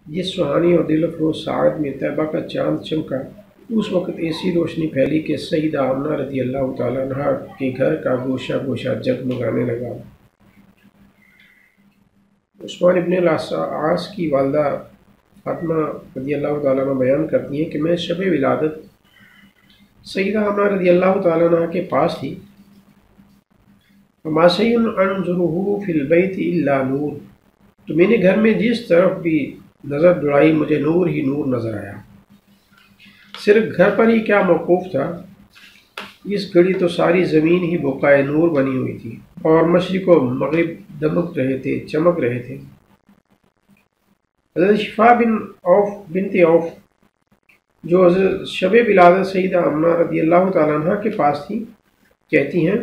جس سہانی اور دل افروز ساعت میں طیبہ کا چاند چمکا، اس وقت ایسی روشنی پھیلی کہ سیدہ آمنہ رضی اللہ تعالیٰ عنہ کے گھر کا گوشہ گوشہ جگمگانے لگا۔ عثمان ابن العاص کی والدہ فاطمہ رضی اللہ تعالیٰ عنہ بیان کرتی ہیں کہ میں شب ولادت سیدہ آمنہ رضی اللہ تعالیٰ عنہ کے پاس تھی۔ فما شیء انظرہ فی البیت الا نور، تو میں نے گھر میں جس طرف بھی نظر دوڑائی مجھے نور ہی نور نظر آیا۔ صرف گھر پر ہی کیا موقوف تھا، اس گھڑی تو ساری زمین ہی بقائے نور بنی ہوئی تھی، اور مشرق و مغرب دمک رہے تھے، چمک رہے تھے۔ حضرت شفا بنت عوف جو حضرت شب ولادت سیدہ آمنہ رضی اللہ تعالیٰ عنہ کے پاس تھی، کہتی ہیں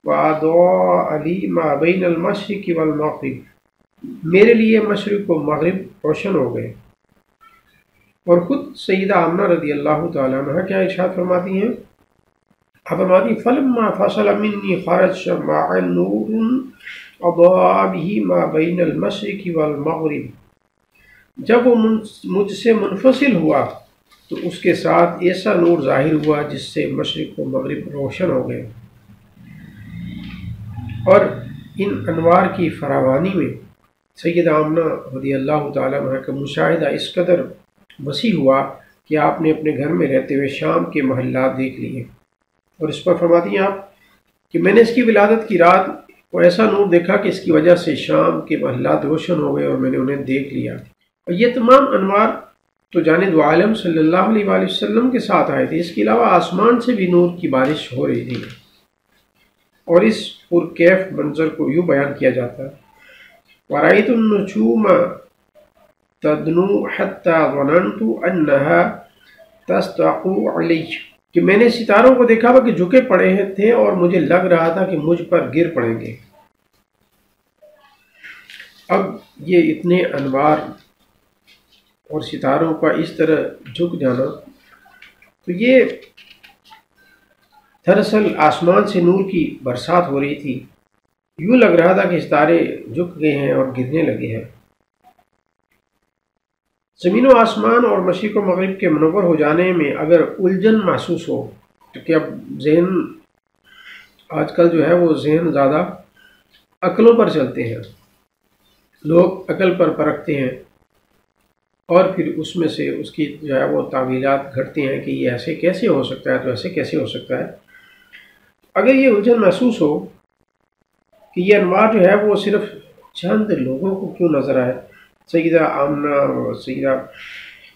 وَأَضَاءَ لِي مَا بَيْنَ الْمَشْرِقِ وَالْمَغْرِبِ، میرے لیے مشرق و مغرب روشن ہو گئے۔ اور خود سیدہ آمنہ رضی اللہ تعالیٰ عنہ کیا ارشاد فرماتی ہیں، فرماتی فَلَمَّا فَصَلَ مِنِّي خَرَجَ شَمْعًا نُورٌ أَضَاءَ بِهِ مَا بَيْنَ الْمَشْرِقِ وَالْمَغْرِبِ، جب وہ مجھ سے منفصل ہوا تو اس کے ساتھ ایسا نور ظاہر ہوا جس سے مشرق و مغرب روشن ہو گئے۔ اور ان انوار کی فراوانی میں سیدہ آمنہ رضی اللہ تعالیٰ عنہ کا مشاہدہ اس قدر وسیع ہوا کہ آپ نے اپنے گھر میں رہتے ہوئے شام کے محلات دیکھ لیے۔ اور اس پر فرماتی ہیں آپ کہ میں نے اس کی ولادت کی رات کو ایسا نور دیکھا کہ اس کی وجہ سے شام کے محلات روشن ہو گئے اور میں نے انہیں دیکھ لیا۔ اور یہ تمام انوار تو جانب عالم صلی اللہ علیہ وآلہ وسلم کے ساتھ آئے تھے، اس کے علاوہ آسمان سے بھی نور کی بارش ہو رہی تھی۔ اور اس پرکیف منظر کو یوں بیان کیا جاتا ہے وَرَأَيْتُ النُّجُومَ تَدْنُو حَتَّى ظَنَنْتُ أَنَّهَا تَسْطَعُ عَلَيَّ، کہ میں نے ستاروں کو دیکھا کہ جھکے پڑے تھے اور مجھے لگ رہا تھا کہ مجھ پر گر پڑیں گے۔ اب یہ اتنے انوار اور ستاروں کا اس طرح جھک جانا، تو یہ دراصل آسمان سے نور کی برسات ہو رہی تھی، یوں لگ رہا تھا کہ ستارے جھک گئے ہیں اور گرنے لگے ہیں۔ زمین و آسمان اور مشرق و مغرب کے منور ہو جانے میں اگر الجھن محسوس ہو، کیونکہ اب ذہن آج کل جو ہے وہ ذہن زیادہ عقلوں پر چلتے ہیں، لوگ عقل پر پرکھتے ہیں اور پھر اس میں سے اس کی جو ہے وہ تعویلات گھڑتے ہیں کہ یہ ایسے کیسے ہو سکتا ہے، تو ایسے کیسے ہو سکتا ہے۔ اگر یہ الجھن محسوس ہو کہ یہ انوار جو ہے وہ صرف چند لوگوں کو کیوں نظر آئے، سیدہ آمنہ اور سیدہ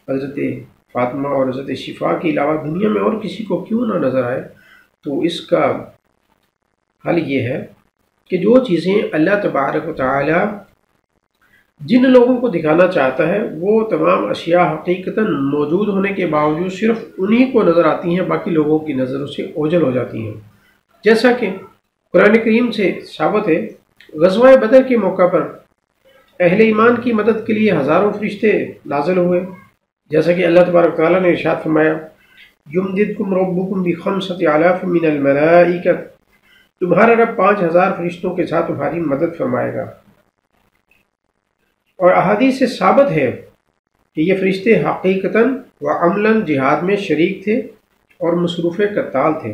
حضرت فاطمہ اور حضرت شفا کے علاوہ دنیا میں اور کسی کو کیوں نہ نظر آئے، تو اس کا حل یہ ہے کہ جو چیزیں اللہ تبارک و تعالی جن لوگوں کو دکھانا چاہتا ہے وہ تمام اشیاء حقیقتاً موجود ہونے کے باوجود صرف انہی کو نظر آتی ہیں، باقی لوگوں کی نظروں سے اوجھل ہو جاتی ہیں۔ جیسا کہ قرآن کریم سے ثابت ہے، غزوہ بدر کے موقع پر اہل ایمان کی مدد کے لیے ہزاروں فرشتے نازل ہوئے، جیسا کہ اللہ تبارک تعالیٰ نے ارشاد فرمایا یمددکم ربکم بخمسۃ آلاف من الملائکہ، تمہارا رب 5000 فرشتوں کے ساتھ تمہاری مدد فرمائے گا۔ اور احادیث سے ثابت ہے کہ یہ فرشتے حقیقتاً و عملاً جہاد میں شریک تھے اور مصروف قتال تھے۔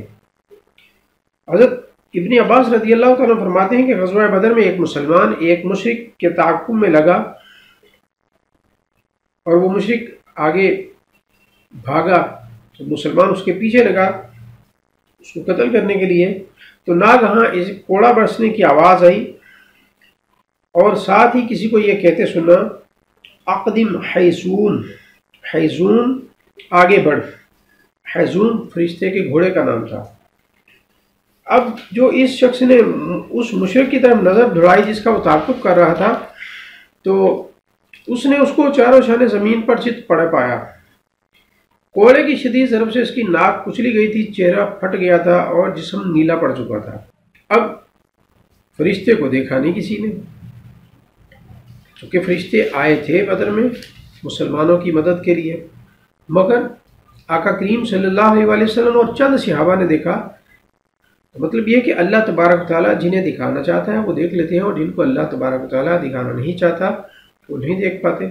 حضرت ابن عباس رضی اللہ تعالیٰ فرماتے ہیں کہ غزوہ بدر میں ایک مسلمان ایک مشرک کے تعاقب میں لگا اور وہ مشرک آگے بھاگا تو مسلمان اس کے پیچھے لگا اس کو قتل کرنے کے لیے، تو ناگہاں اس کوڑا برسنے کی آواز آئی اور ساتھ ہی کسی کو یہ کہتے سنا اقدم حیزون، حیزون آگے بڑھ، حیزون فرشتے کے گھوڑے کا نام تھا۔ اب جو اس شخص نے اس مشرک کی طرف نظر دوڑائی جس کا وہ تعاقب کر رہا تھا، تو اس نے اس کو چاروں شانے زمین پر چت پڑے پایا۔ کوڑے کی شدید ضرب سے اس کی ناک کچلی گئی تھی، چہرہ پھٹ گیا تھا اور جسم نیلا پڑ چکا تھا۔ اب فرشتے کو دیکھا نہیں کسی نے، چونکہ فرشتے آئے تھے بدر میں مسلمانوں کی مدد کے لیے، مگر آقا کریم صلی اللہ علیہ وآلہ وسلم اور چند صحابہ نے دیکھا۔ مطلب یہ کہ اللہ تبارک و تعالیٰ جنہیں دکھانا چاہتا ہے وہ دیکھ لیتے ہیں، اور جن کو اللہ تبارک و تعالیٰ دکھانا نہیں چاہتا وہ نہیں دیکھ پاتے.